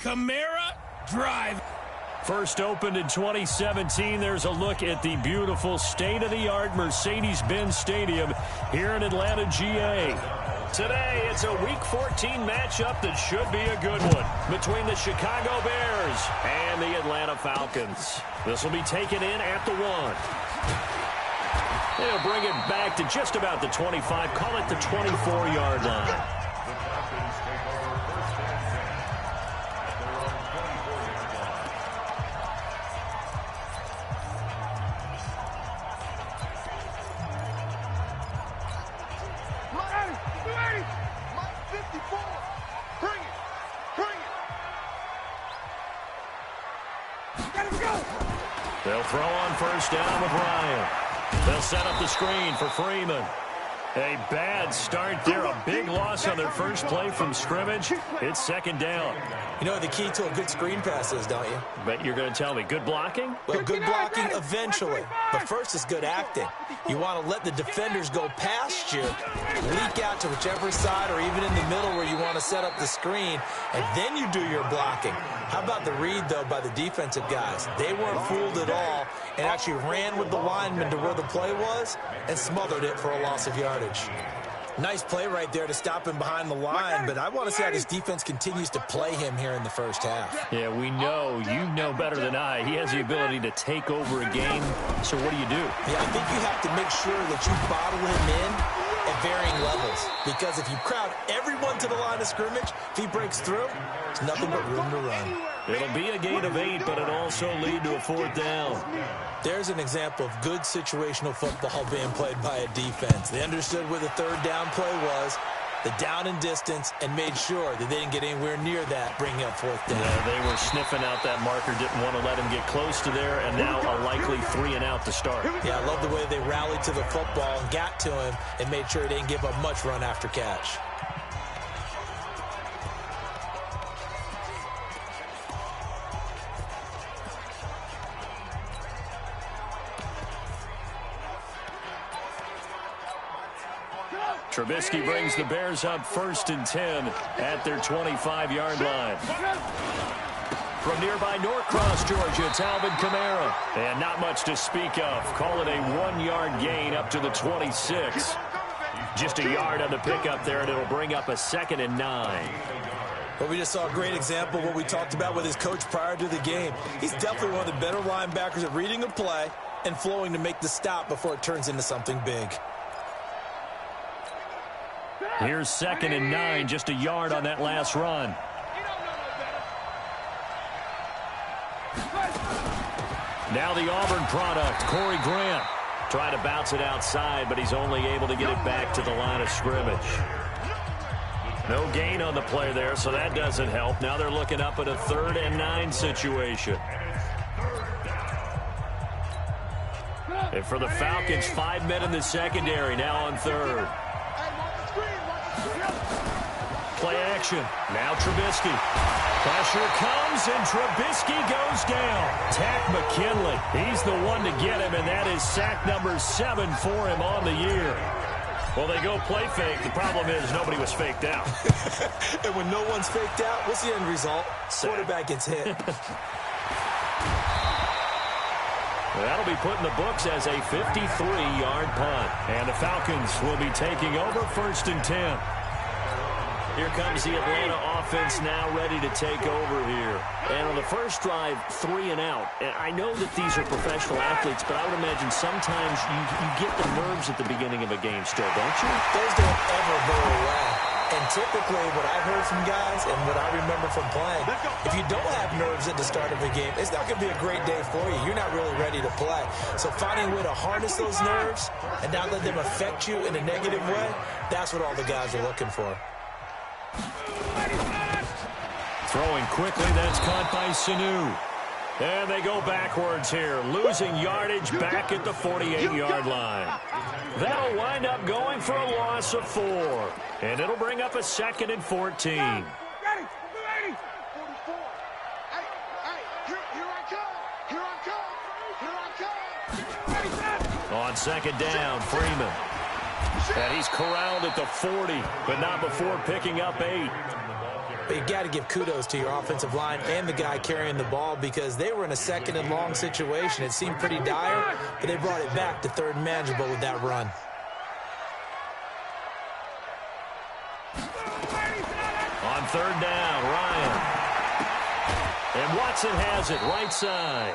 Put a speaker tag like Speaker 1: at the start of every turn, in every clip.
Speaker 1: Kamara drive.
Speaker 2: First opened in 2017, there's a look at the beautiful state-of-the-art Mercedes-Benz Stadium here in Atlanta, GA. Today, it's a Week 14 matchup that should be a good one between the Chicago Bears and the Atlanta Falcons. This will be taken in at the 1. They'll bring it back to just about the 25, call it the 24-yard line. They'll throw on first down with Ryan. They'll set up the screen for Freeman. A bad start there. A big loss on their first play from scrimmage. It's second down.
Speaker 3: You know what the key to a good screen pass is, don't you?
Speaker 2: But you're going to tell me good blocking?
Speaker 3: Well, good blocking eventually. But first is good acting. You want to let the defenders go past you, leak out to whichever side or even in the middle where you want to set up the screen, and then you do your blocking. How about the read, though, by the defensive guys? They weren't fooled at all and actually ran with the lineman to where the play was and smothered it for a loss of yardage. Nice play right there to stop him behind the line, but I want to see how this defense continues to play him here in the first half.
Speaker 2: Yeah, we know. You know better than I. He has the ability to take over a game. So what do you do?
Speaker 3: Yeah, I think you have to make sure that you bottle him in at varying levels. Because if you crowd everyone to the line of scrimmage, if he breaks through, there's nothing but room to run.
Speaker 2: It'll be a gain of 8, but it'll also lead to a 4th down.
Speaker 3: There's an example of good situational football being played by a defense. They understood where the third down play was, the down and distance, and made sure that they didn't get anywhere near that, bringing up 4th down.
Speaker 2: Yeah, they were sniffing out that marker, didn't want to let him get close to there, and now a likely 3 and out to start.
Speaker 3: Yeah, I love the way they rallied to the football and got to him and made sure he didn't give up much run after catch.
Speaker 2: Trubisky brings the Bears up 1st and 10 at their 25-yard line. From nearby Norcross, Georgia, it's Alvin Kamara. And not much to speak of. Call it a 1-yard gain up to the 26. Just a yard on the pickup there, and it'll bring up a 2nd and 9.
Speaker 3: Well, we just saw a great example of what we talked about with his coach prior to the game. He's definitely one of the better linebackers at reading a play and flowing to make the stop before it turns into something big.
Speaker 2: Here's 2nd and 9, just a yard on that last run. Now the Auburn product, Corey Grant. Trying to bounce it outside, but he's only able to get it back to the line of scrimmage. No gain on the play there, so that doesn't help. Now they're looking up at a 3rd and 9 situation. And for the Falcons, 5 men in the secondary, now on 3rd. Play action. Now Trubisky. Pressure comes, and Trubisky goes down. Tack McKinley. He's the one to get him, and that is sack number 7 for him on the year. Well, they go play fake. The problem is nobody was faked out.
Speaker 3: And when no one's faked out, what's the end result? Quarterback gets hit.
Speaker 2: That'll be put in the books as a 53-yard punt. And the Falcons will be taking over 1st and 10. Here comes the Atlanta offense now ready to take over here. And on the first drive, 3 and out. And I know that these are professional athletes, but I would imagine sometimes you get the nerves at the beginning of a game still, don't you?
Speaker 3: Those don't ever go away. And typically what I've heard from guys and what I remember from playing, if you don't have nerves at the start of a game, it's not going to be a great day for you. You're not really ready to play. So finding a way to harness those nerves and not let them affect you in a negative way, that's what all the guys are looking for.
Speaker 2: Throwing quickly, that's caught by Sanu. And they go backwards here, losing yardage back at the 48-yard line. That'll wind up going for a loss of 4. And it'll bring up a 2nd and 14. On 2nd down, Freeman. And he's corralled at the 40, but not before picking up 8.
Speaker 3: But you got to give kudos to your offensive line and the guy carrying the ball because they were in a second and long situation. It seemed pretty dire, but they brought it back to third and manageable with that run.
Speaker 2: On third down, Ryan. And Watson has it right side.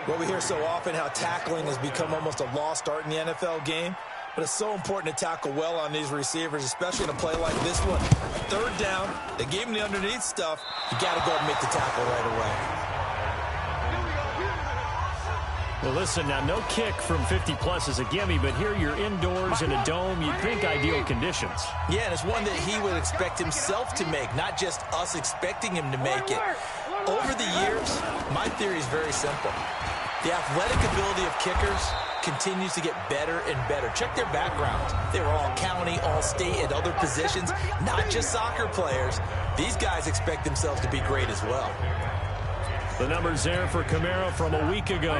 Speaker 3: Well, we hear so often how tackling has become almost a lost art in the NFL game. But it's so important to tackle well on these receivers, especially in a play like this one. Third down, they gave him the underneath stuff. You got to go and make the tackle right away.
Speaker 2: Well, listen, now no kick from 50-plus is a gimme, but here you're indoors in a dome. You'd think ideal conditions.
Speaker 3: Yeah, and it's one that he would expect himself to make, not just us expecting him to make it. Over the years, my theory is very simple. The athletic ability of kickers continues to get better and better. Check their backgrounds. They were all county, all state, at other positions, not just soccer players. These guys expect themselves to be great as well.
Speaker 2: The numbers there for Kamara from a week ago.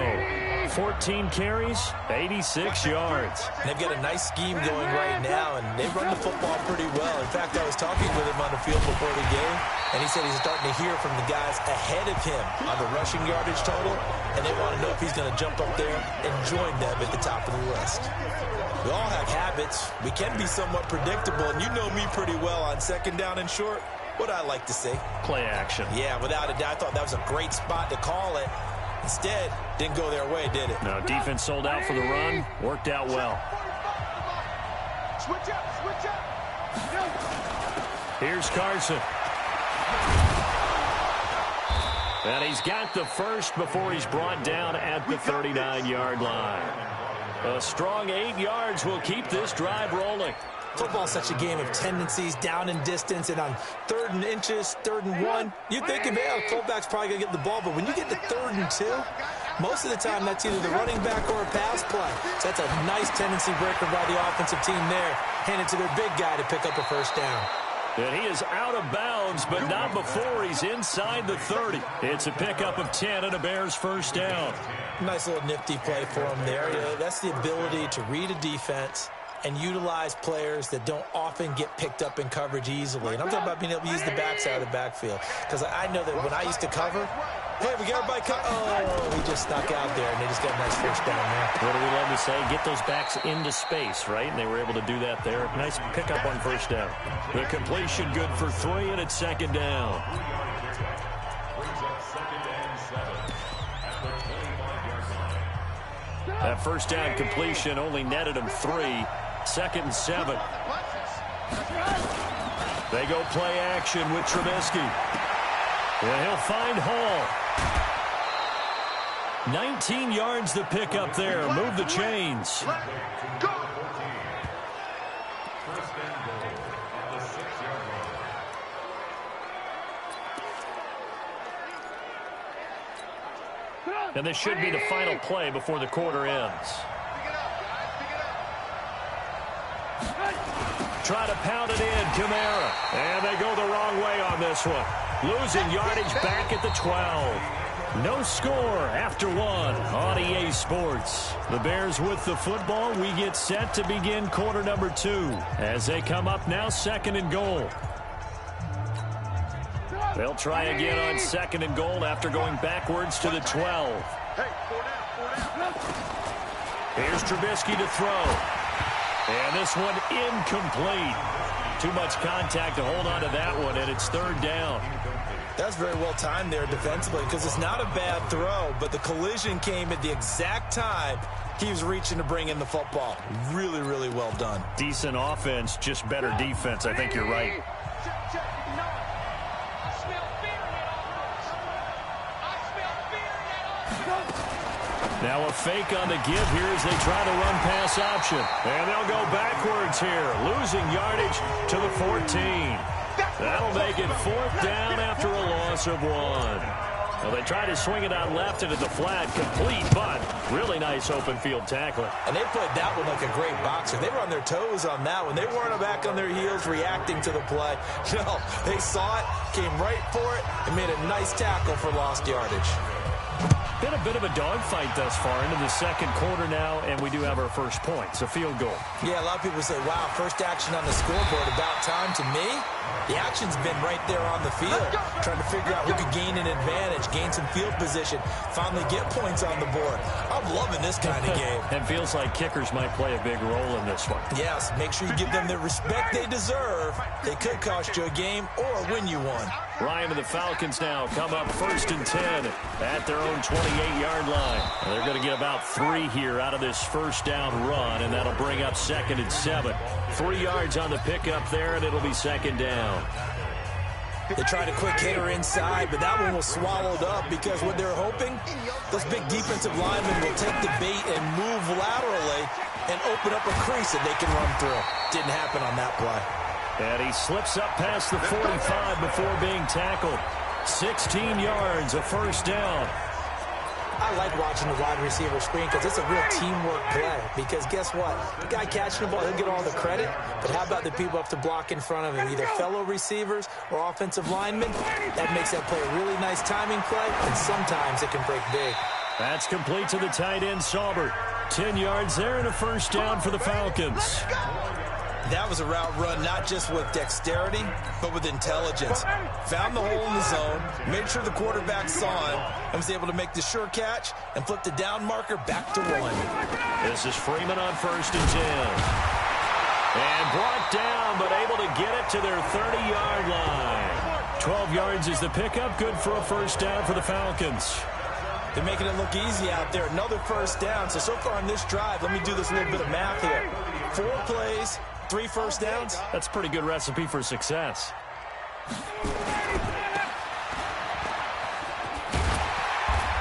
Speaker 2: 14 carries, 86 yards.
Speaker 3: They've got a nice scheme going right now, and they run the football pretty well. In fact, I was talking with him on the field before the game, and he said he's starting to hear from the guys ahead of him on the rushing yardage total, and they want to know if he's going to jump up there and join them at the top of the list. We all have habits. We can be somewhat predictable, and you know me pretty well on second down and short. What I like to say?
Speaker 2: Play action.
Speaker 3: Yeah, without a doubt. I thought that was a great spot to call it. Instead, didn't go their way, did it?
Speaker 2: No, defense sold out for the run. Worked out well.
Speaker 1: Switch up.
Speaker 2: Here's Carson. And he's got the first before he's brought down at the 39-yard line. A strong 8 yards will keep this drive rolling.
Speaker 3: Football's such a game of tendencies, down in distance, and on third and inches, third and 1, you think, the fullback's probably going to get the ball, but when you get to third and 2, most of the time that's either the running back or a pass play. So that's a nice tendency breaker by the offensive team there. Hand it to their big guy to pick up a first down.
Speaker 2: And he is out of bounds, but not before he's inside the 30. It's a pickup of 10 and a Bears first down.
Speaker 3: Nice little nifty play for him there. That's the ability to read a defense and utilize players that don't often get picked up in coverage easily. And I'm talking about being able to use the backside of the backfield. Because I know that when I used to cover, hey, we got everybody covered. Oh, he just snuck out there, and they just got a nice first down there.
Speaker 2: What do we love to say? Get those backs into space, right? And they were able to do that there. Nice pickup on first down. The completion good for 3, and it's second down. That first down completion only netted him 3. Second and 7. They go play action with Trubisky. And he'll find Hall. 19 yards to pick up there. Move the chains. And this should be the final play before the quarter ends. Try to pound it in, Kamara. And they go the wrong way on this one. Losing yardage back at the 12. No score after 1 on EA Sports. The Bears with the football. We get set to begin quarter number 2 as they come up now second and goal. They'll try again on second and goal after going backwards to the 12. Here's Trubisky to throw. And this one incomplete. Too much contact to hold on to that one, and it's third down.
Speaker 3: That's very well timed there defensively because it's not a bad throw, but the collision came at the exact time he was reaching to bring in the football. Really, really well done.
Speaker 2: Decent offense, just better defense. I think you're right. Now a fake on the give here as they try to run pass option. And they'll go backwards here, losing yardage to the 14. That'll make it fourth down after a loss of 1. Well, they try to swing it out left into the flat, complete, but really nice open field tackling.
Speaker 3: And they played that one like a great boxer. They were on their toes on that one. They weren't back on their heels reacting to the play. No, they saw it, came right for it, and made a nice tackle for lost yardage.
Speaker 2: Been a bit of a dogfight thus far into the second quarter now, and we do have our first point. It's a field goal.
Speaker 3: Yeah, a lot of people say, wow, first action on the scoreboard, about time. To me, the action's been right there on the field, trying to figure out who could gain an advantage, gain some field position, finally get points on the board. I'm loving this kind of game.
Speaker 2: It feels like kickers might play a big role in this one.
Speaker 3: Yes, make sure you give them the respect they deserve. They could cost you a game or win you one.
Speaker 2: Ryan and the Falcons now come up 1st and 10 at their own 28-yard line. They're going to get about 3 here out of this first down run, and that'll bring up 2nd and 7. 3 yards on the pickup there, and it'll be 2nd down.
Speaker 3: They tried a quick hitter inside, but that one was swallowed up because what they're hoping, those big defensive linemen will take the bait and move laterally and open up a crease that they can run through. Didn't happen on that play.
Speaker 2: And he slips up past the 45 before being tackled. 16 yards, a first down.
Speaker 3: I like watching the wide receiver screen because it's a real teamwork play. Because guess what? The guy catching the ball, he'll get all the credit. But how about the people up to block in front of him, either fellow receivers or offensive linemen? That makes that play a really nice timing play, and sometimes it can break big.
Speaker 2: That's complete to the tight end, Sauber. 10 yards there and a first down for the Falcons.
Speaker 3: That was a route run not just with dexterity, but with intelligence. Found the hole in the zone, made sure the quarterback saw him, and was able to make the sure catch and flip the down marker back to 1.
Speaker 2: This is Freeman on 1st and 10. And brought down, but able to get it to their 30-yard line. 12 yards is the pickup, good for a first down for the Falcons.
Speaker 3: They're making it look easy out there. Another first down. So far on this drive, let me do this little bit of math here. 4 plays, 3 first downs.
Speaker 2: That's a pretty good recipe for success.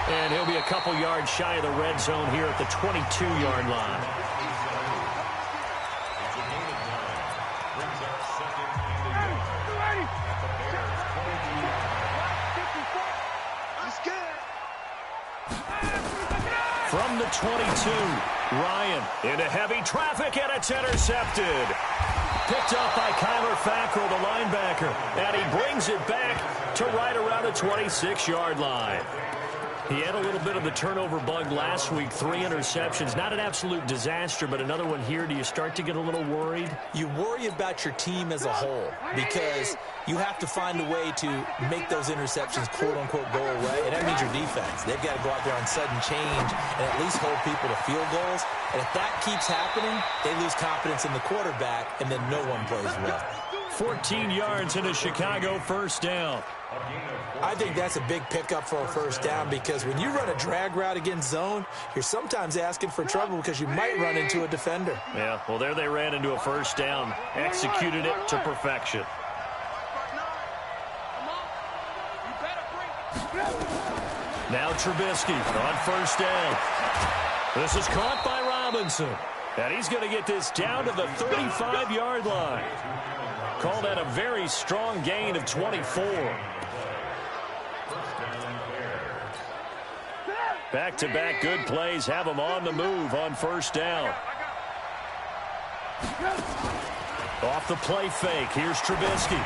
Speaker 2: And he'll be a couple yards shy of the red zone here at the 22-yard line. From the 22, Ryan into heavy traffic, and it's intercepted. Picked up by Kyler Fackrell, the linebacker, and he brings it back to right around the 26-yard line. He had a little bit of the turnover bug last week, 3 interceptions. Not an absolute disaster, but another one here. Do you start to get a little worried?
Speaker 3: You worry about your team as a whole because you have to find a way to make those interceptions, quote-unquote, go away, and that means your defense. They've got to go out there on sudden change and at least hold people to field goals. And if that keeps happening, they lose confidence in the quarterback, and then no one plays well.
Speaker 2: 14 yards in a Chicago first down.
Speaker 3: I think that's a big pickup for a first down because when you run a drag route against zone, you're sometimes asking for trouble because you might run into a defender.
Speaker 2: Yeah, well, there they ran into a first down, executed it to perfection. Now Trubisky on first down. This is caught by Robinson, and he's going to get this down to the 35-yard line. Call that a very strong gain of 24. Back-to-back good plays have him on the move on first down. Off the play fake, here's Trubisky.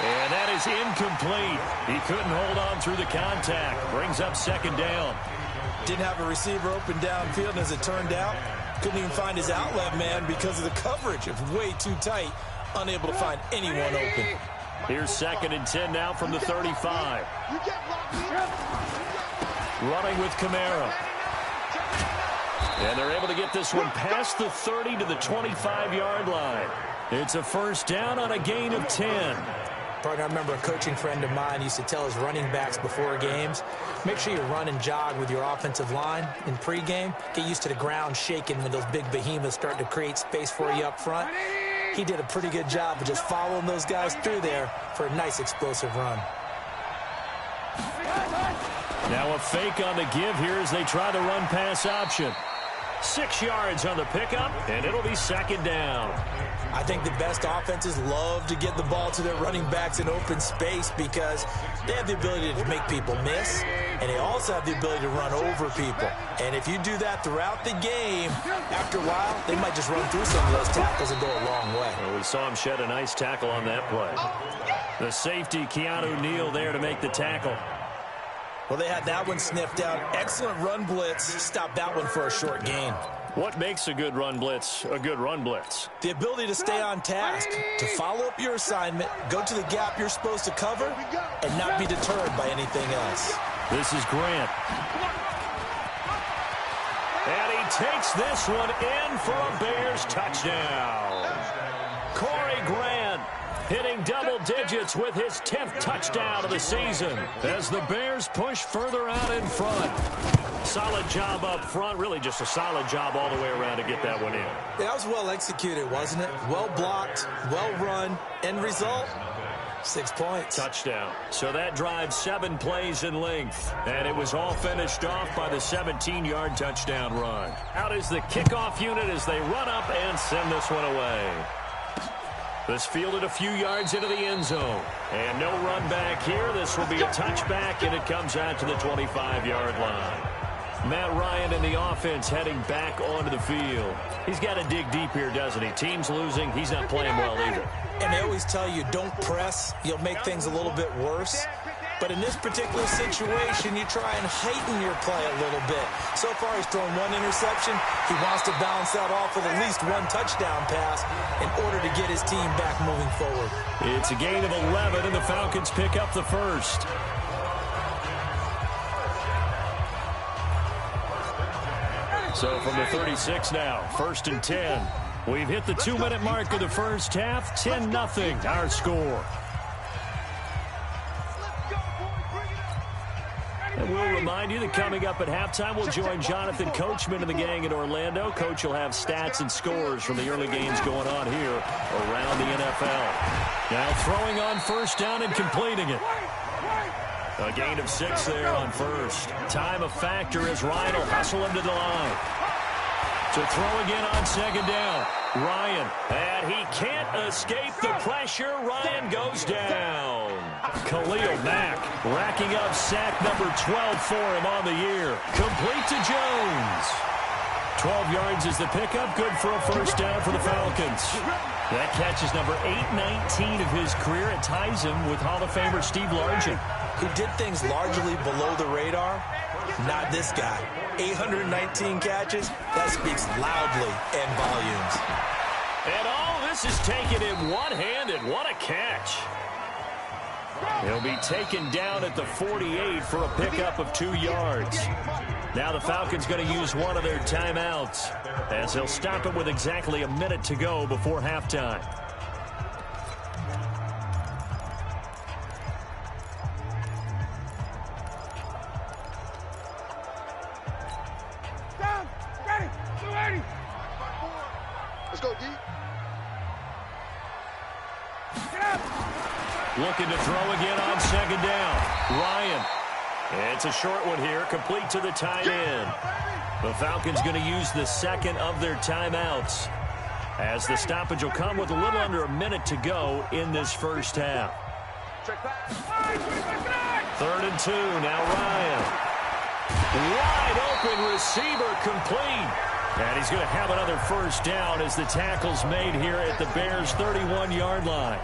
Speaker 2: And that is incomplete. He couldn't hold on through the contact. Brings up second down.
Speaker 3: Didn't have a receiver open downfield, and as it turned out, couldn't even find his outlet man because of the coverage. It was way too tight, unable to find anyone open.
Speaker 2: Here's 2nd and 10 now from the 35. Running with Kamara. And they're able to get this one past the 30 to the 25-yard line. It's a first down on a gain of 10.
Speaker 3: Partner, I remember a coaching friend of mine used to tell his running backs before games, make sure you run and jog with your offensive line in pregame. Get used to the ground shaking when those big behemoths start to create space for you up front. He did a pretty good job of just following those guys through there for a nice explosive run.
Speaker 2: Now a fake on the give here as they try the run-pass option. 6 yards on the pickup, and it'll be second down.
Speaker 3: I think the best offenses love to get the ball to their running backs in open space because they have the ability to make people miss, and they also have the ability to run over people. And if you do that throughout the game, after a while, they might just run through some of those tackles and go a long way.
Speaker 2: Well, we saw him shed a nice tackle on that play. The safety, Keanu Neal, there to make the tackle.
Speaker 3: Well, they had that one sniffed out. Excellent run blitz. Stopped that one for a short gain.
Speaker 2: What makes a good run blitz a good run blitz?
Speaker 3: The ability to stay on task, to follow up your assignment, go to the gap you're supposed to cover, and not be deterred by anything else.
Speaker 2: This is Grant. And he takes this one in for a Bears touchdown. Corey Grant hitting double digits with his 10th touchdown of the season as the Bears push further out in front. Solid job up front, really just a solid job all the way around to get that one in.
Speaker 3: Yeah, that was well executed, wasn't it? Well blocked, well run. End result, 6 points.
Speaker 2: Touchdown. So that drive 7 plays in length. And it was all finished off by the 17-yard touchdown run. Out is the kickoff unit as they run up and send this one away. This fielded a few yards into the end zone. And no run back here. This will be a touchback, and it comes out to the 25-yard line. Matt Ryan in the offense heading back onto the field. He's got to dig deep here, doesn't he? Team's losing. He's not playing well either.
Speaker 3: And they always tell you, don't press. You'll make things a little bit worse. But in this particular situation, you try and heighten your play a little bit. So far, he's thrown 1 interception. He wants to bounce that off with at least 1 touchdown pass in order to get his team back moving forward.
Speaker 2: It's a gain of 11, and the Falcons pick up the first. So from the 36 now, 1st and 10. We've hit the 2-minute mark of the first half. 10-0, our score. And we'll remind you that coming up at halftime, we'll join Jonathan Coachman and the gang in Orlando. Coach will have stats and scores from the early games going on here around the NFL. Now throwing on first down and completing it. A gain of 6 there on first. Time a factor as Ryan will hustle him to the line. To throw again on 2nd down. Ryan, and he can't escape the pressure. Ryan goes down. Khalil Mack racking up sack number 12 for him on the year. Complete to Jones. 12 yards is the pickup. Good for a first down for the Falcons. That catch is number 819 of his career. It ties him with Hall of Famer Steve Largent,
Speaker 3: who did things largely below the radar. Not this guy. 819 catches, that speaks loudly in volumes.
Speaker 2: And all this is taken in one-handed. What a catch. He'll be taken down at the 48 for a pickup of 2 yards. Now the Falcons going to use one of their timeouts as they'll stop it with exactly a minute to go before halftime. Looking to throw again on 2nd down. Ryan. It's a short one here, complete to the tight end. The Falcons going to use the 2nd of their timeouts as the stoppage will come with a little under a minute to go in this first half. 3rd and 2, now Ryan. Wide open receiver complete. And he's going to have another first down as the tackle's made here at the Bears' 31-yard line.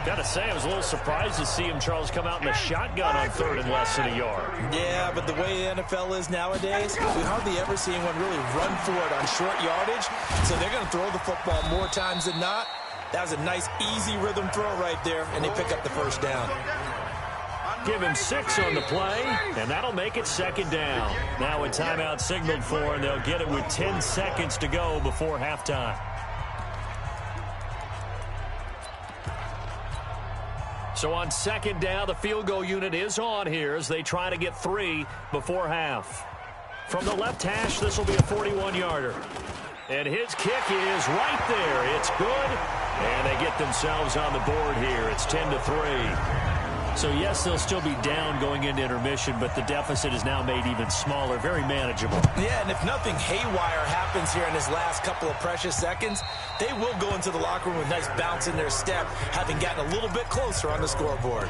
Speaker 2: Got to say, I was a little surprised to see him, Charles, come out in the shotgun on 3rd and less than a yard.
Speaker 3: Yeah, but the way the NFL is nowadays, we hardly ever see anyone really run for it on short yardage. So they're going to throw the football more times than not. That was a nice, easy rhythm throw right there, and they pick up the first down.
Speaker 2: Give him 6 on the play, and that'll make it 2nd down. Now a timeout signaled for, and they'll get it with 10 seconds to go before halftime. So on 2nd down, the field goal unit is on here as they try to get 3 before half. From the left hash, this will be a 41-yarder. And his kick is right there. It's good, and they get themselves on the board here. It's 10-3. So, yes, they'll still be down going into intermission, but the deficit is now made even smaller, very manageable.
Speaker 3: Yeah, and if nothing haywire happens here in his last couple of precious seconds, they will go into the locker room with a nice bounce in their step, having gotten a little bit closer on the scoreboard.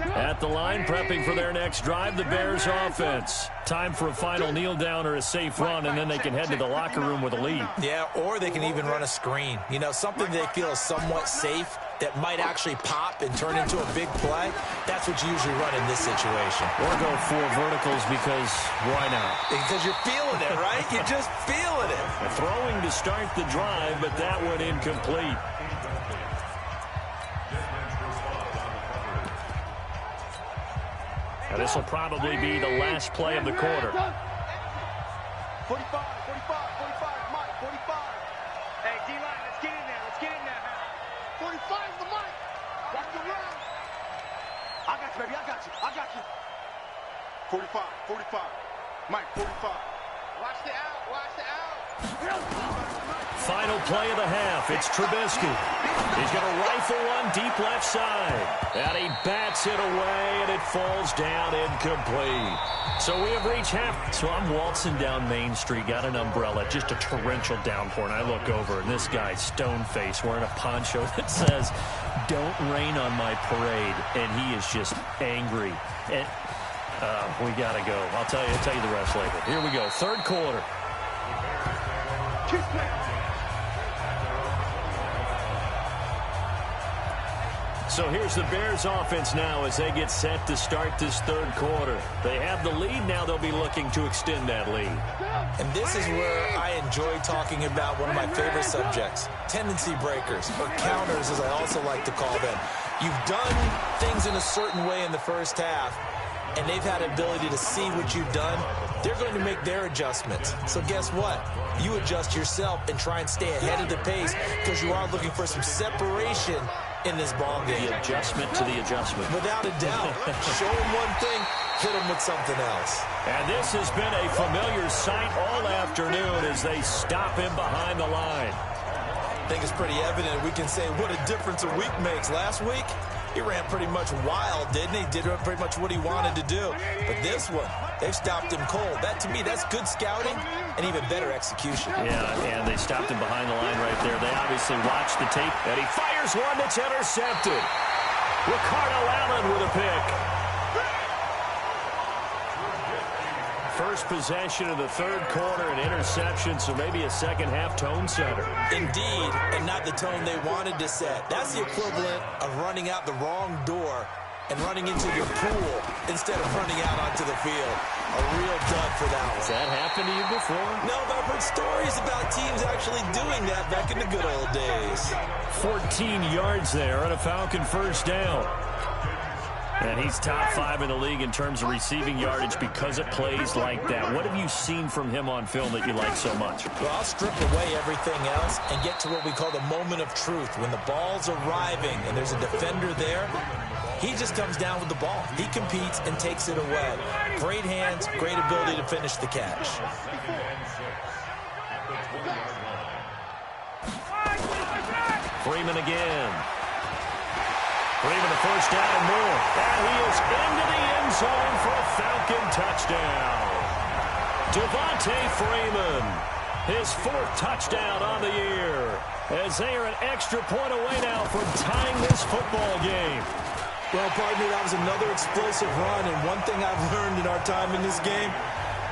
Speaker 2: At the line, prepping for their next drive, the Bears offense. Time for a final kneel down or a safe run, and then they can head to the locker room with a lead.
Speaker 3: Yeah, or they can even run a screen. You know, something they feel is somewhat safe that might actually pop and turn into a big play. That's what you usually run in this situation.
Speaker 2: Or go 4 verticals because why not?
Speaker 3: Because you're feeling it, right? You're just feeling it.
Speaker 2: Throwing to start the drive, but that one incomplete. And this will probably be the last play of the quarter.
Speaker 4: 45, 45, 45, Mike, 45. Hey, D-line, let's get in there. Let's get in there, man. 45 is the Mike. Watch the run. I got you, baby. I got you. I got you. 45, 45. Mike, 45. Watch the out. Watch the out.
Speaker 2: Final play of the half. It's Trubisky. He's going to rifle one deep left side. And he bats it away, and it falls down incomplete. So we have reached half. So I'm waltzing down Main Street, got an umbrella, just a torrential downpour, and I look over, and this guy's stone-faced wearing a poncho that says, "Don't rain on my parade," and he is just angry. And we got to go. I'll tell you the rest later. Here we go, third quarter. So here's the Bears offense now as they get set to start this third quarter. They have the lead. Now they'll be looking to extend that lead.
Speaker 3: And this is where I enjoy talking about one of my favorite subjects, tendency breakers, or counters as I also like to call them. You've done things in a certain way in the first half, and they've had ability to see what you've done. They're going to make their adjustments. So guess what? You adjust yourself and try and stay ahead of the pace because you are looking for some separation in this ball game.
Speaker 2: The adjustment to the adjustment.
Speaker 3: Without a doubt. Show them one thing, hit them with something else.
Speaker 2: And this has been a familiar sight all afternoon as they stop him behind the line.
Speaker 3: I think it's pretty evident. We can say what a difference a week makes. Last week, he ran pretty much wild, didn't he? Did pretty much what he wanted to do. But this one, they've stopped him cold. That, to me, that's good scouting and even better execution.
Speaker 2: Yeah, and they stopped him behind the line right there. They obviously watched the tape, and he fires one that's intercepted. Ricardo Allen with a pick. First possession of the third quarter, an interception, so maybe a second-half tone setter.
Speaker 3: Indeed, and not the tone they wanted to set. That's the equivalent of running out the wrong door and running into your pool instead of running out onto the field. A real dud for that one.
Speaker 2: Has that happened to you before?
Speaker 3: No, but I've heard stories about teams actually doing that back in the good old days.
Speaker 2: 14 yards there and a Falcon first down. And he's top 5 in the league in terms of receiving yardage because it plays like that. What have you seen from him on film that you like so much?
Speaker 3: Well, I'll strip away everything else and get to what we call the moment of truth. When the ball's arriving and there's a defender there, he just comes down with the ball. He competes and takes it away. Great hands, great ability to finish the catch.
Speaker 2: Freeman again. Freeman the first down and more. And he is into the end zone for a Falcon touchdown. Devontae Freeman, his 4th touchdown on the year, as they are an extra point away now from tying this football game.
Speaker 3: Well, pardon me, that was another explosive run, and one thing I've learned in our time in this game,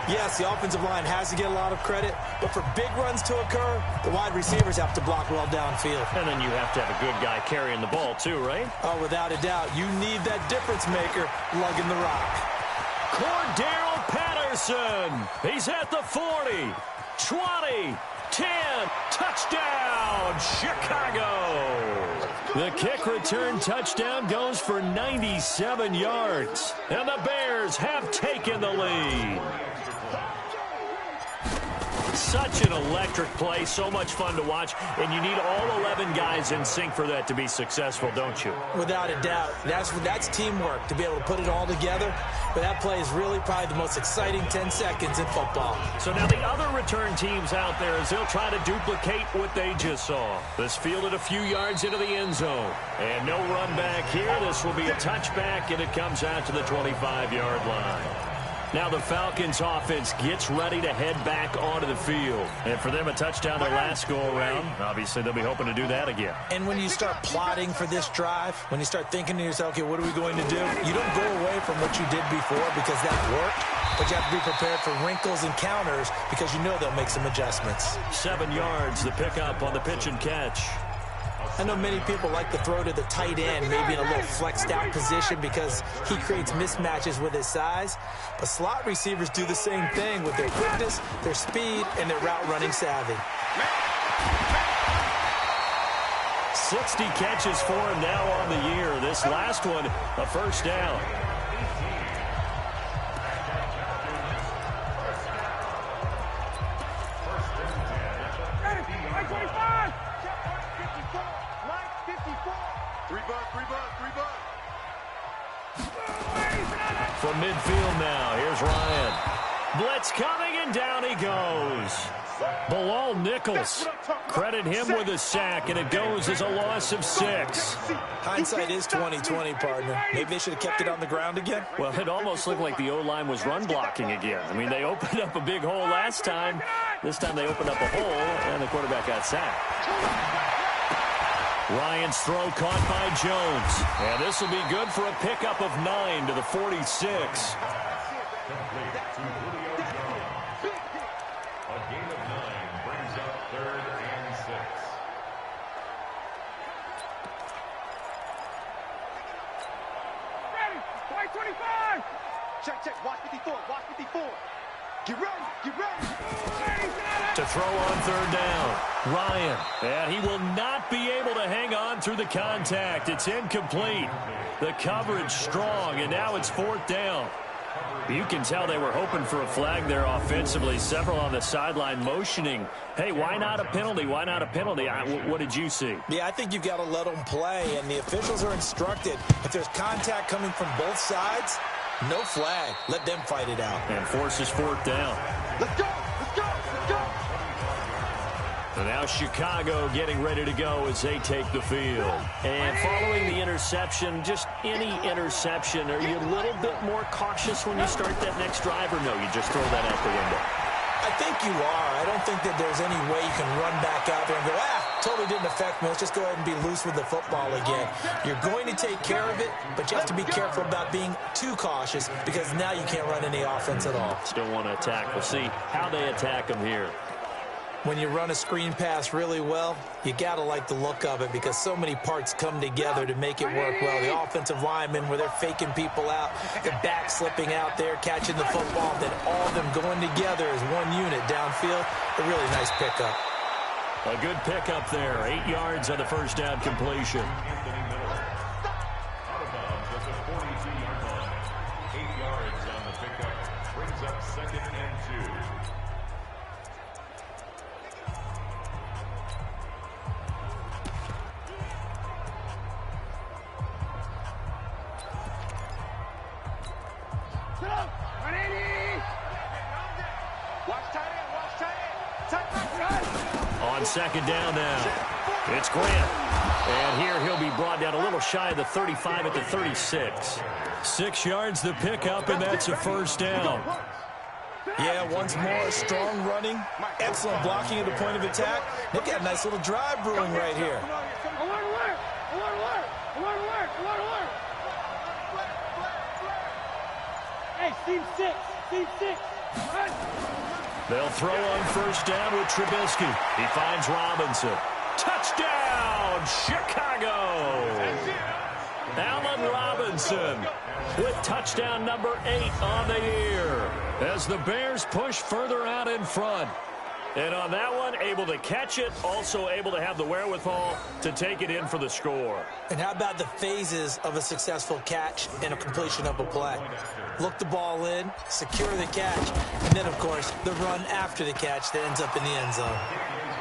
Speaker 3: yes, the offensive line has to get a lot of credit, but for big runs to occur, the wide receivers have to block well downfield.
Speaker 2: And then you have to have a good guy carrying the ball too, right?
Speaker 3: Oh, without a doubt. You need that difference maker lugging the rock.
Speaker 2: Cordero Patterson. He's at the 40, 20, 10, touchdown, Chicago. The kick return touchdown goes for 97 yards. And the Bears have taken the lead. Such an electric play, so much fun to watch, and you need all 11 guys in sync for that to be successful, don't you?
Speaker 3: Without a doubt. That's teamwork, to be able to put it all together. But that play is really probably the most exciting 10 seconds in football.
Speaker 2: So now the other return teams out there as they'll try to duplicate what they just saw. This fielded a few yards into the end zone. And no run back here. This will be a touchback, and it comes out to the 25-yard line. Now the Falcons offense gets ready to head back onto the field. And for them, a touchdown their last go-around. Obviously, they'll be hoping to do that again.
Speaker 3: And when you start plotting for this drive, when you start thinking to yourself, okay, what are we going to do? You don't go away from what you did before because that worked. But you have to be prepared for wrinkles and counters because you know they'll make some adjustments.
Speaker 2: 7 yards, the pickup on the pitch and catch.
Speaker 3: I know many people like to throw to the tight end, maybe in a little flexed out position because he creates mismatches with his size. But slot receivers do the same thing with their quickness, their speed, and their route running savvy.
Speaker 2: 60 catches for him now on the year. This last one, a first down. From midfield now, here's Ryan. Blitz coming, and down he goes. Bilal Nichols. Credit him with a sack, and it goes as a loss of 6.
Speaker 3: Hindsight is 20/20, partner. Maybe they should have kept it on the ground again.
Speaker 2: Well, it almost looked like the O-line was run blocking again. I mean, they opened up a big hole last time. This time they opened up a hole, and the quarterback got sacked. Ryan's throw caught by Jones. And this will be good for a pickup of 9 to the 46.
Speaker 5: A gain of 9 brings up 3rd and 6.
Speaker 4: Ready, play 25. Check, watch 54, watch 54. Get ready.
Speaker 2: To throw on 3rd down. Ryan, and he will not be able to hang on through the contact. It's incomplete. The coverage strong, and now it's 4th down. You can tell they were hoping for a flag there offensively. Several on the sideline motioning, hey, why not a penalty? Why not a penalty? What did you see?
Speaker 3: Yeah, I think you've got to let them play, and the officials are instructed. If there's contact coming from both sides, no flag. Let them fight it out.
Speaker 2: And forces 4th down.
Speaker 4: Let's go.
Speaker 2: And now Chicago getting ready to go as they take the field. And following the interception, just any interception, are you a little bit more cautious when you start that next drive, or no, you just throw that out the window?
Speaker 3: I think you are. I don't think that there's any way you can run back out there and go, totally didn't affect me. Let's just go ahead and be loose with the football again. You're going to take care of it, but you have to be careful about being too cautious because now you can't run any offense at all.
Speaker 2: Still want to attack. We'll see how they attack them here.
Speaker 3: When you run a screen pass really well, you got to like the look of it because so many parts come together to make it work well. The offensive linemen, where they're faking people out, the back slipping out there, catching the football, then all of them going together as one unit downfield. A really nice pickup.
Speaker 2: A good pickup there. 8 yards on the first down completion.
Speaker 5: Out of bounds at the 42-yard line. 8 yards on the pickup brings up 2nd and 2.
Speaker 2: On 2nd down now, it's Grant. And here he'll be brought down a little shy of the 35 at the 36. 6 yards the pickup, and that's a first down.
Speaker 3: Yeah, once more, strong running, excellent blocking at the point of attack. They've got a nice little drive brewing right here.
Speaker 4: Alert. Hey, team 6.
Speaker 2: They'll throw on first down with Trubisky. He finds Robinson. Touchdown, Chicago! Allen Robinson with touchdown number 8 on the year as the Bears push further out in front. And on that one, able to catch it, also able to have the wherewithal to take it in for the score.
Speaker 3: And how about the phases of a successful catch and a completion of a play? Look the ball in, secure the catch, and then, of course, the run after the catch that ends up in the end zone.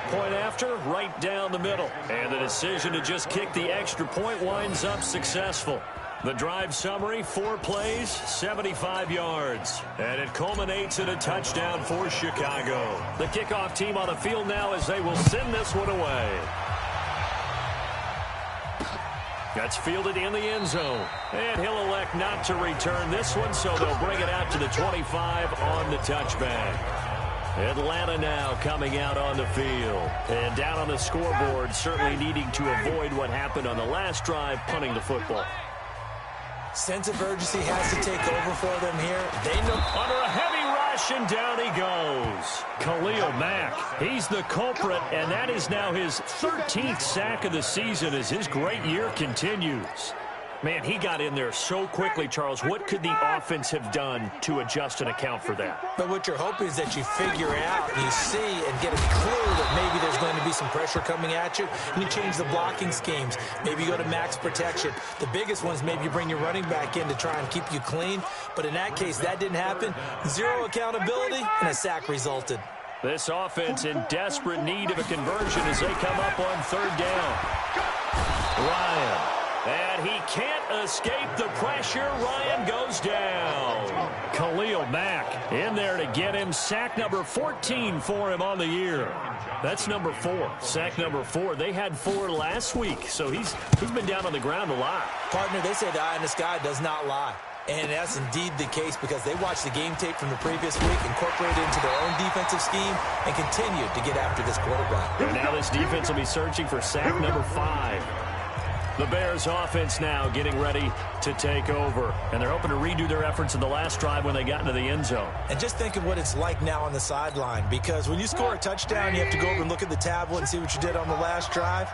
Speaker 2: Point after, right down the middle. And the decision to just kick the extra point winds up successful. The drive summary, 4 plays, 75 yards. And it culminates in a touchdown for Chicago. The kickoff team on the field now as they will send this one away. That's fielded in the end zone. And he'll elect not to return this one, so they'll bring it out to the 25 on the touchback. Atlanta now coming out on the field. And down on the scoreboard, certainly needing to avoid what happened on the last drive, punting the football.
Speaker 3: Sense of urgency has to take over for them here. They know.
Speaker 2: Under a heavy rush, and down he goes. Khalil Mack, he's the culprit, and that is now his 13th sack of the season as his great year continues. Man, he got in there so quickly, Charles. What could the offense have done to adjust and account for that?
Speaker 3: But what you're hoping is that you figure out, you see, and get a clue that maybe there's going to be some pressure coming at you, and you change the blocking schemes. Maybe you go to max protection. The biggest ones, maybe you bring your running back in to try and keep you clean. But in that case, that didn't happen. Zero accountability, and a sack resulted.
Speaker 2: This offense in desperate need of a conversion as they come up on third down. Ryan. And he can't escape the pressure. Ryan goes down. Khalil Mack in there to get him. Sack number 14 for him on the year. That's number 4. Sack number 4. They had 4 last week, so he's been down on the ground a lot.
Speaker 3: Partner, they say the eye in the sky does not lie. And that's indeed the case because they watched the game tape from the previous week, incorporated it into their own defensive scheme, and continued to get after this quarterback.
Speaker 2: And now this defense will be searching for sack number 5. The Bears offense now getting ready to take over. And they're hoping to redo their efforts in the last drive when they got into the end zone.
Speaker 3: And just think of what it's like now on the sideline. Because when you score a touchdown, you have to go over and look at the tablet and see what you did on the last drive.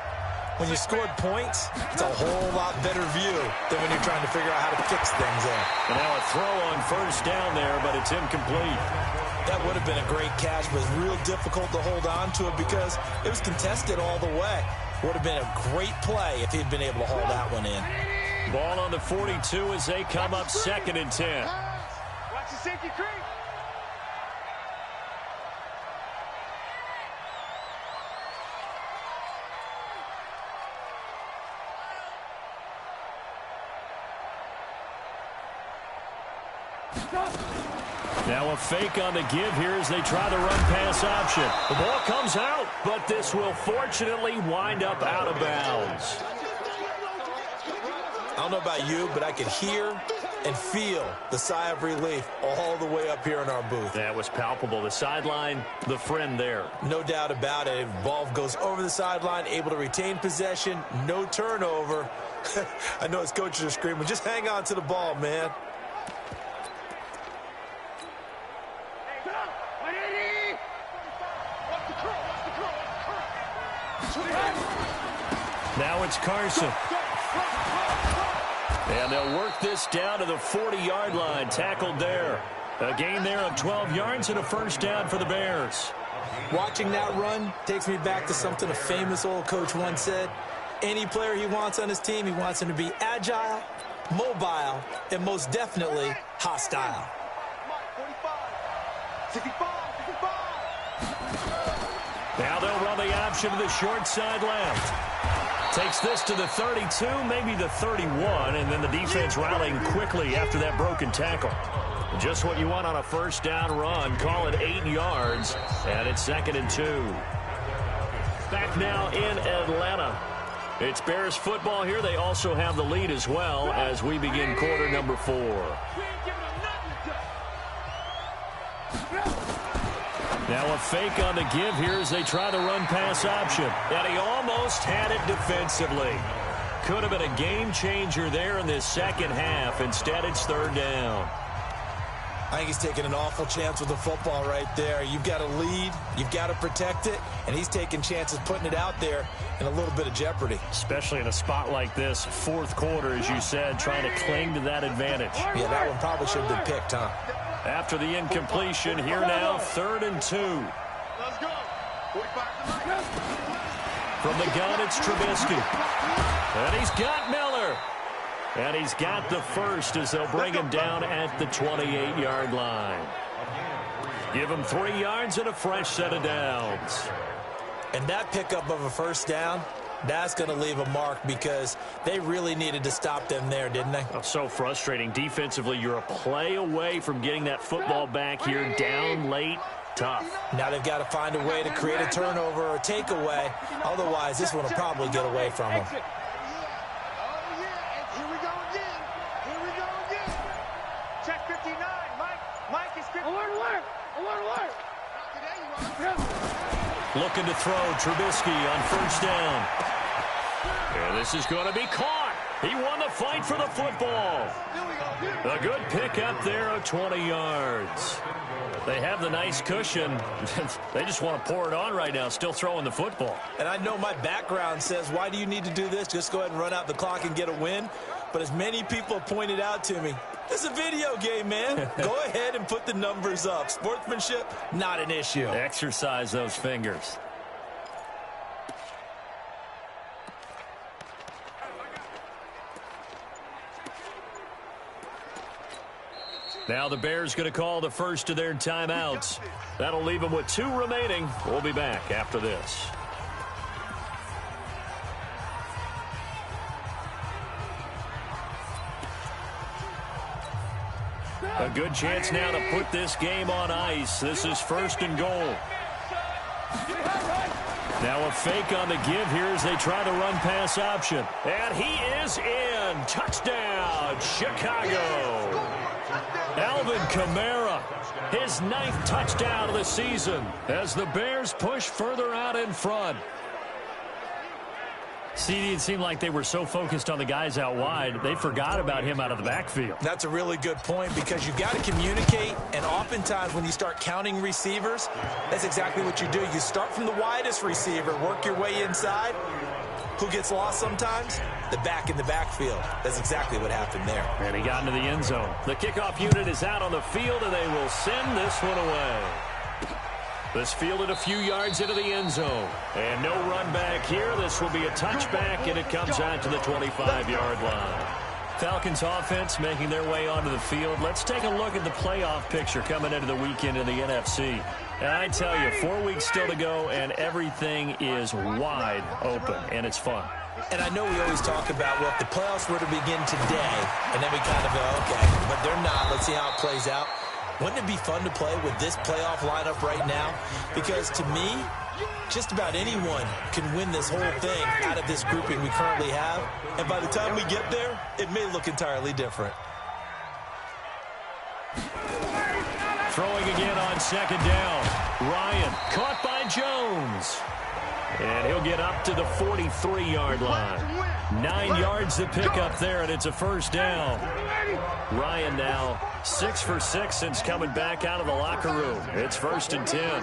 Speaker 3: When you scored points, it's a whole lot better view than when you're trying to figure out how to fix things there.
Speaker 2: And now a throw on first down there, but it's incomplete.
Speaker 3: That would have been a great catch, but it's real difficult to hold on to it because it was contested all the way. Would have been a great play if he'd been able to haul that one in.
Speaker 2: Ball on the 42 as they come up 2nd and 10.
Speaker 4: Watch the safety creep.
Speaker 2: Now a fake on the give here as they try the run-pass option. The ball comes out, but this will fortunately wind up out of bounds.
Speaker 3: I don't know about you, but I could hear and feel the sigh of relief all the way up here in our booth.
Speaker 2: That was palpable. The sideline, the friend there.
Speaker 3: No doubt about it. Ball goes over the sideline, able to retain possession, no turnover. I know his coaches are screaming, just hang on to the ball, man.
Speaker 2: Now it's Carson. And they'll work this down to the 40-yard line. Tackled there. A gain there of 12 yards and a first down for the Bears.
Speaker 3: Watching that run takes me back to something a famous old coach once said. Any player he wants on his team, he wants him to be agile, mobile, and most definitely hostile.
Speaker 4: 65.
Speaker 2: Now they'll run the option to the short side left. Takes this to the 32, maybe the 31, and then the defense rallying quickly after that broken tackle. Just what you want on a first down run. Call it 8 yards, and it's 2nd and 2. Back now in Atlanta. It's Bears football here. They also have the lead as well as we begin quarter number 4. Now a fake on the give here as they try the run-pass option. And he almost had it defensively. Could have been a game changer there in this second half. Instead, it's 3rd down.
Speaker 3: I think he's taking an awful chance with the football right there. You've got to lead, you've got to protect it, and he's taking chances putting it out there in a little bit of jeopardy.
Speaker 2: Especially in a spot like this, 4th quarter, as you said, trying to cling to that advantage.
Speaker 3: Yeah, that one probably should have been picked, huh?
Speaker 2: After the incompletion, here now, 3rd and 2.
Speaker 4: Let's go.
Speaker 2: From the gun, it's Trubisky. And he's got Miller. And he's got the first as they'll bring him down at the 28-yard line. Give him 3 yards and a fresh set of downs.
Speaker 3: And that pickup of a first down, that's going to leave a mark because they really needed to stop them there, didn't they?
Speaker 2: Oh, so frustrating. Defensively, you're a play away from getting that football back here down late. Tough.
Speaker 3: Now they've got to find a way to create a turnover or a takeaway. Otherwise, this one will probably get away from them.
Speaker 2: Looking to throw. Trubisky on first down. And this is going to be caught. He won the fight for the football. A good pickup there of 20 yards. They have the nice cushion. They just want to pour it on right now, still throwing the football.
Speaker 3: And I know my background says, why do you need to do this? Just go ahead and run out the clock and get a win. But as many people have pointed out to me, this is a video game, man. Go ahead and put the numbers up. Sportsmanship, not an issue.
Speaker 2: Exercise those fingers. Now the Bears going to call the first of their timeouts. That'll leave them with 2 remaining. We'll be back after this. A good chance now to put this game on ice. This is first and goal. Now a fake on the give here as they try the run pass option. And he is in. Touchdown, Chicago. Alvin Kamara, his 9th touchdown of the season as the Bears push further out in front. CD, it seemed like they were so focused on the guys out wide, they forgot about him out of the backfield.
Speaker 3: That's a really good point because you've got to communicate, and oftentimes when you start counting receivers, that's exactly what you do. You start from the widest receiver, work your way inside. Who gets lost sometimes? The back in the backfield. That's exactly what happened there.
Speaker 2: And he got into the end zone. The kickoff unit is out on the field, and they will send this one away. This fielded a few yards into the end zone. And no run back here. This will be a touchback, and it comes out to the 25-yard line. Falcons offense making their way onto the field. Let's take a look at the playoff picture coming into the weekend in the NFC. And I tell you, 4 weeks still to go, and everything is wide open, and it's fun.
Speaker 3: And I know we always talk about, well, if the playoffs were to begin today, and then we kind of go, okay, but they're not. Let's see how it plays out. Wouldn't it be fun to play with this playoff lineup right now? Because to me, just about anyone can win this whole thing out of this grouping we currently have. And by the time we get there, it may look entirely different.
Speaker 2: Throwing again on second down. Ryan caught by Jones. And he'll get up to the 43-yard line. 9 yards to pick up there, and it's a first down. Ryan now 6 for 6 since coming back out of the locker room. It's first and 10.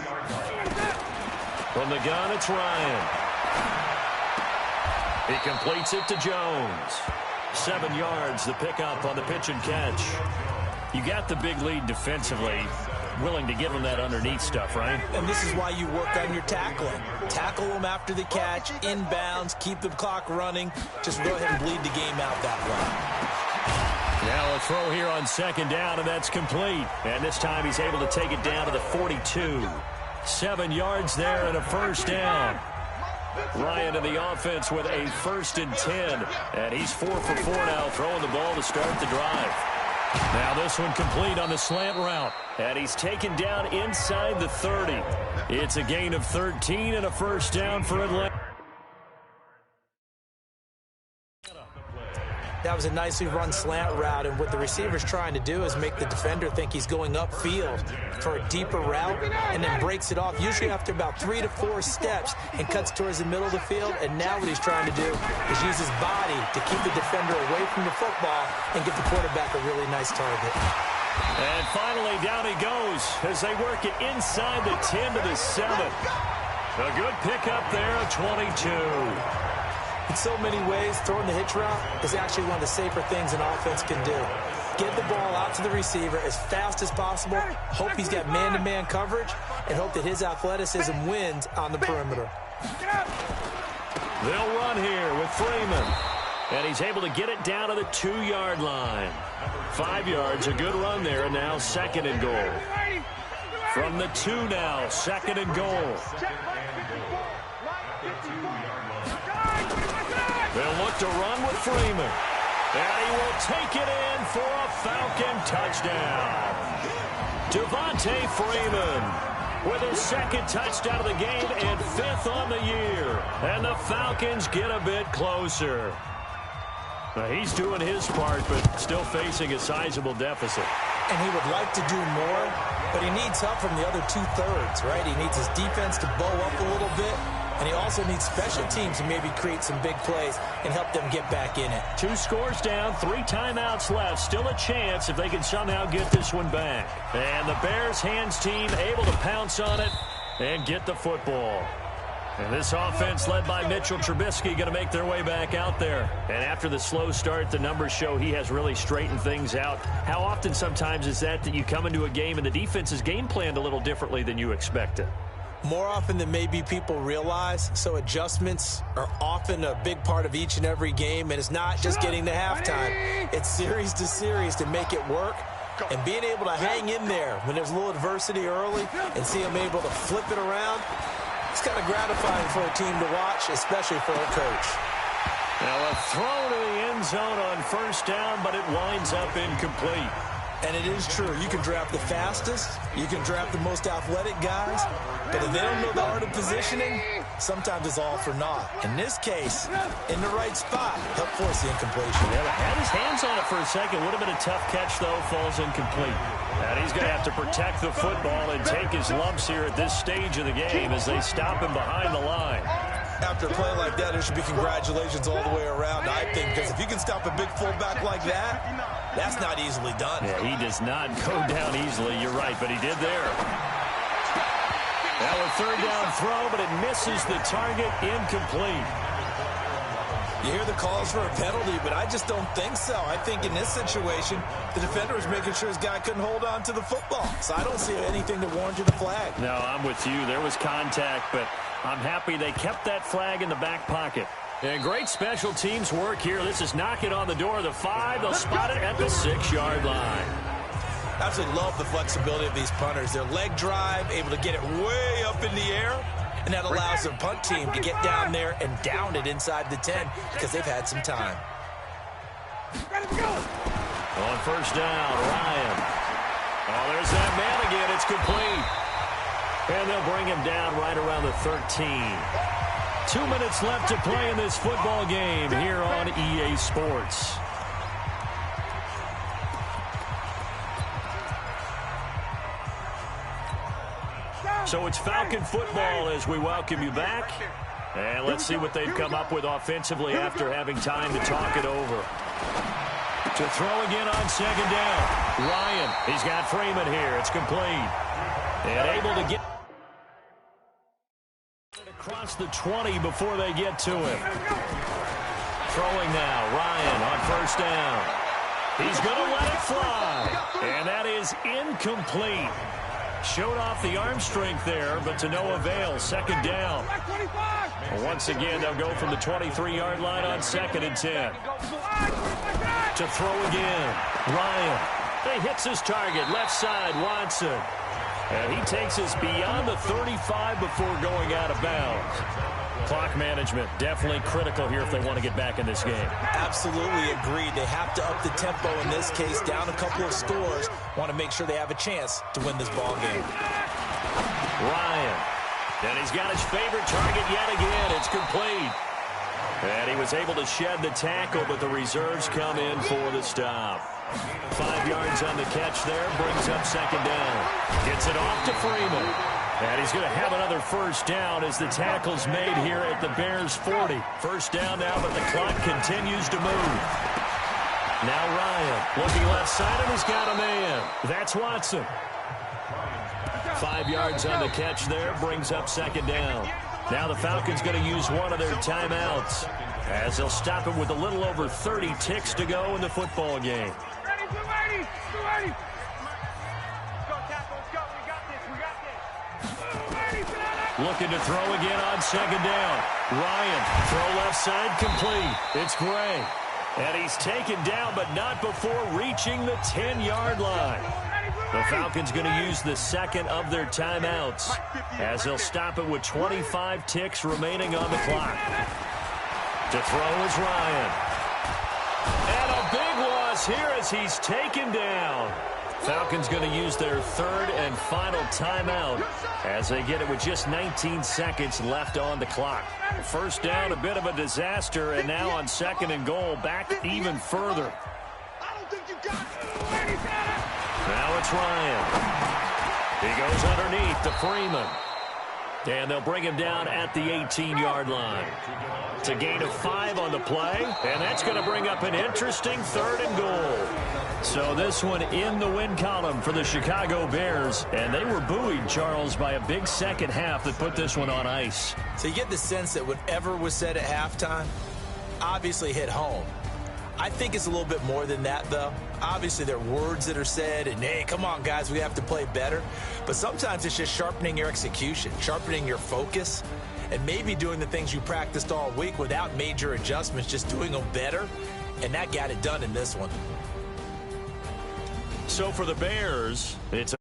Speaker 2: From the gun, it's Ryan. He completes it to Jones. 7 yards the pickup on the pitch and catch. You got the big lead defensively. Willing to give them that underneath stuff, right?
Speaker 3: And this is why you work on your tackling. Tackle them after the catch, inbounds, keep the clock running. Just go ahead and bleed the game out that way.
Speaker 2: Now a throw here on second down, and that's complete. And this time he's able to take it down to the 42. 7 yards there and a first down. Ryan in the offense with a first and 10. And he's 4 for 4 now, throwing the ball to start the drive. Now this one complete on the slant route. And he's taken down inside the 30. It's a gain of 13 and a first down for Atlanta.
Speaker 3: That was a nicely run slant route, and what the receiver's trying to do is make the defender think he's going upfield for a deeper route and then breaks it off, usually after about 3 to 4 steps, and cuts towards the middle of the field. And now what he's trying to do is use his body to keep the defender away from the football and give the quarterback a really nice target.
Speaker 2: And finally, down he goes as they work it inside the 10 to the 7. A good pickup there, 22.
Speaker 3: In so many ways, throwing the hitch route is actually one of the safer things an offense can do. Get the ball out to the receiver as fast as possible, hope he's got man-to-man coverage, and hope that his athleticism wins on the perimeter.
Speaker 2: They'll run here with Freeman. And he's able to get it down to the 2-yard line. 5 yards, a good run there, and now second and goal. From the 2 now, second and goal. They'll look to run with Freeman. And he will take it in for a Falcon touchdown. Devontae Freeman with his second touchdown of the game and 5th on the year. And the Falcons get a bit closer. He's doing his part, but still facing a sizable deficit.
Speaker 3: And he would like to do more, but he needs help from the other two-thirds, right? He needs his defense to bow up a little bit, and he also needs special teams to maybe create some big plays and help them get back in it.
Speaker 2: 2 scores down, 3 timeouts left. Still a chance if they can somehow get this one back. And the Bears hands team able to pounce on it and get the football. And this offense led by Mitchell Trubisky going to make their way back out there. And after the slow start, the numbers show he has really straightened things out. How often sometimes is that you come into a game and the defense is game planned a little differently than you expected?
Speaker 3: More often than maybe people realize, so adjustments are often a big part of each and every game, and it's not just getting to halftime. It's series to series to make it work, and being able to hang in there when there's a little adversity early and see them able to flip it around, it's kind of gratifying for a team to watch, especially for a coach.
Speaker 2: Now a throw to the end zone on first down, but it winds up incomplete.
Speaker 3: And it is true. You can draft the fastest. You can draft the most athletic guys. But if they don't know the art of positioning, sometimes it's all for naught. In this case, in the right spot, helped force the incompletion.
Speaker 2: Yeah, had his hands on it for a second. Would have been a tough catch, though. Falls incomplete. And he's going to have to protect the football and take his lumps here at this stage of the game as they stop him behind the line.
Speaker 3: After a play like that, there should be congratulations all the way around, I think, because if you can stop a big fullback like that, that's not easily done.
Speaker 2: Yeah, he does not go down easily. You're right, but he did there. Now a third down throw, but it misses the target, incomplete.
Speaker 3: You hear the calls for a penalty, but I just don't think so. I think in this situation, the defender was making sure his guy couldn't hold on to the football. So I don't see anything that warranted a flag.
Speaker 2: No, I'm with you. There was contact, but I'm happy they kept that flag in the back pocket. And great special teams work here. This is knocking on the door of the 5. They'll spot it at the 6-yard line.
Speaker 3: Absolutely love the flexibility of these punters. Their leg drive, able to get it way up in the air, and that allows their punt team to get down there and down it inside the 10 because they've had some time.
Speaker 2: On first down, Ryan. Oh, there's that man again. It's complete. And they'll bring him down right around the 13. 2 minutes left to play in this football game here on EA Sports. So it's Falcon football as we welcome you back. And let's see what they've come up with offensively after having time to talk it over. To throw again on second down. Ryan, he's got Freeman here. It's complete. And able to get across the 20 before they get to him. Throwing now. Ryan on first down. He's going to let it fly. And that is incomplete. Showed off the arm strength there, but to no avail. Second down. Once again, they'll go from the 23-yard line on 2nd and 10. To throw again. Ryan. He hits his target. Left side, Watson. And he takes us beyond the 35 before going out of bounds. Clock management definitely critical here if they want to get back in this game.
Speaker 3: Absolutely agreed. They have to up the tempo in this case, down a couple of scores. Want to make sure they have a chance to win this ball game.
Speaker 2: Ryan. And he's got his favorite target yet again. It's complete. And he was able to shed the tackle, but the reserves come in for the stop. 5 yards on the catch there, brings up second down. Gets it off to Freeman. And he's going to have another first down as the tackle's made here at the Bears 40. First down now, but the clock continues to move. Now Ryan looking left side, and he's got a man. That's Watson. 5 yards on the catch there, brings up second down. Now the Falcons going to use one of their timeouts as they'll stop him with a little over 30 ticks to go in the football game. Looking to throw again on second down. Ryan, throw left side, complete. It's Gray. And he's taken down, but not before reaching the 10-yard line. The Falcons going to use the second of their timeouts as they'll stop it with 25 ticks remaining on the clock. To throw is Ryan. And a big loss here as he's taken down. Falcons going to use their third and final timeout as they get it with just 19 seconds left on the clock. First down, a bit of a disaster, and now on second and goal, back even further. Now it's Ryan. He goes underneath to Freeman. And they'll bring him down at the 18-yard line. It's a gain of 5 on the play, and that's going to bring up an interesting third and goal. So this one in the win column for the Chicago Bears, and they were buoyed, Charles, by a big second half that put this one on ice.
Speaker 3: So you get the sense that whatever was said at halftime obviously hit home. I think it's a little bit more than that, though. Obviously, there are words that are said, and, hey, come on, guys, we have to play better. But sometimes it's just sharpening your execution, sharpening your focus, and maybe doing the things you practiced all week without major adjustments, just doing them better. And that got it done in this one.
Speaker 2: So for the Bears, it's